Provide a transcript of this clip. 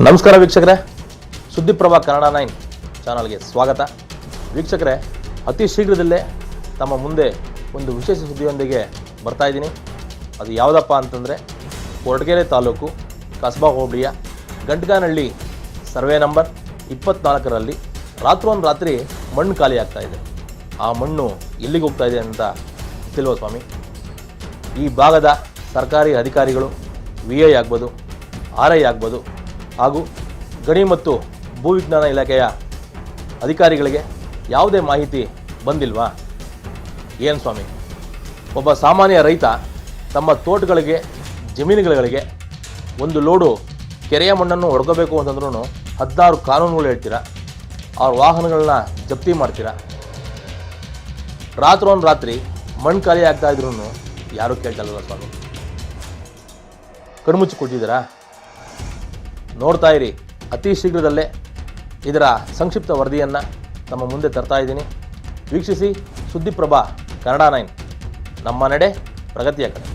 ನಮಸ್ಕಾರ ವೀಕ್ಷಕರೇ, ಸುದ್ದಿಪ್ರಭಾ ಕನ್ನಡ 9 ಚಾನಲ್ಗೆ ಸ್ವಾಗತ. ವೀಕ್ಷಕರೇ, ಅತಿ ಶೀಘ್ರದಲ್ಲೇ ತಮ್ಮ ಮುಂದೆ ಒಂದು ವಿಶೇಷ ಸುದ್ದಿಯೊಂದಿಗೆ ಬರ್ತಾ ಇದ್ದೀನಿ. ಅದು ಯಾವುದಪ್ಪ ಅಂತಂದರೆ, ಕೊರಟಗೆರೆ ತಾಲೂಕು ಕಸಬಾ ಹೋಬಳಿಯ ಗಂಟಗಾನಹಳ್ಳಿ ಸರ್ವೆ ನಂಬರ್ 24ರಲ್ಲಿ ರಾತ್ರಿ ಮಣ್ಣು ಖಾಲಿ ಆಗ್ತಾ ಇದೆ. ಆ ಮಣ್ಣು ಎಲ್ಲಿಗೆ ಹೋಗ್ತಾ ಇದೆ ಅಂತ ಗೊತ್ತಿಲ್ವ ಸ್ವಾಮಿ? ಈ ಭಾಗದ ಸರ್ಕಾರಿ ಅಧಿಕಾರಿಗಳು, VI ಆಗ್ಬೋದು, RI ಆಗ್ಬೋದು, ಹಾಗೂ ಗಣಿ ಮತ್ತು ಭೂವಿಜ್ಞಾನ ಇಲಾಖೆಯ ಅಧಿಕಾರಿಗಳಿಗೆ ಯಾವುದೇ ಮಾಹಿತಿ ಬಂದಿಲ್ವಾ? ಏನು ಸ್ವಾಮಿ, ಒಬ್ಬ ಸಾಮಾನ್ಯ ರೈತ ತಮ್ಮ ತೋಟಗಳಿಗೆ, ಜಮೀನುಗಳಿಗೆ ಒಂದು ಲೋಡು ಕೆರೆಯ ಮಣ್ಣನ್ನು ಹೊಡ್ಕೋಬೇಕು ಅಂತಂದ್ರೂ 16 ಕಾನೂನುಗಳು ಹೇಳ್ತೀರಾ. ಅವ್ರ ವಾಹನಗಳನ್ನ ಜಪ್ತಿ ಮಾಡ್ತೀರಾ. ರಾತ್ರಿ ಮಣ್ಣು ಖಾಲಿ ಆಗ್ತಾ ಇದ್ರೂ ಯಾರೂ ಕೇಳ್ತಲ್ವ ಸ್ವಾಮಿ? ಕಣ್ಮುಚ್ಚಿ ಕೊಟ್ಟಿದ್ದೀರಾ? ನೋಡ್ತಾ ಇರಿ, ಅತಿ ಶೀಘ್ರದಲ್ಲೇ ಇದರ ಸಂಕ್ಷಿಪ್ತ ವರದಿಯನ್ನು ತಮ್ಮ ಮುಂದೆ ತರ್ತಾ ಇದ್ದೀನಿ. ವೀಕ್ಷಿಸಿ ಸುದ್ದಿಪ್ರಭಾ ಕನ್ನಡ 9, ನಮ್ಮ ನಡೆ ಪ್ರಗತಿಯ ಕಡೆ.